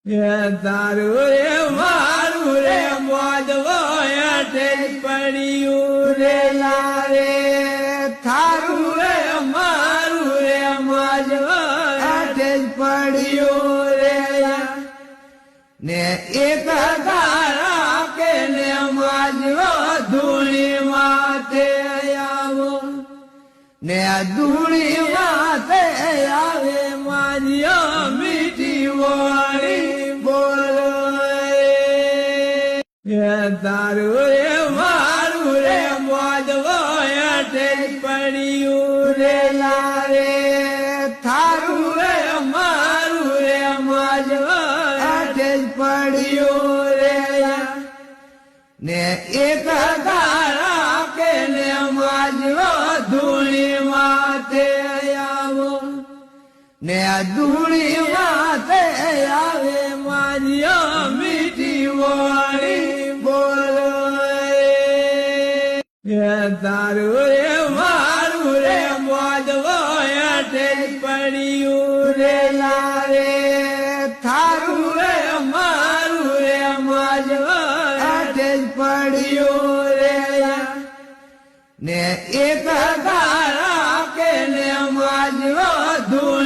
તારું રે મારું રે મોદવો અટે પડ્યું રે લારે થારું રે મારું રે મોદવો અટે પડ્યું રે ને એક તારા કે ને મોદવો ધૂળી માથે આવો ને ધૂળી માથે આવે મારિયો મીઠી વાળી બોલો તારું રે મારું રે મોદવો અટે પડ્યું રે લારે થારું રે મારું રે મોદવો અટે પડ્યું રે ને એક તારા કે ને મોદવો ધૂળી માથે આવો ને ધૂળી માથે આવે મારિયો મીઠી વાળી બોલો તારું રે મારું રે મોદવો અટે પડ્યું રે લારે થારું રે મારું રે મોદવો અટે પડ્યું રે ને એક તારા કે ને મોદવો ધૂળી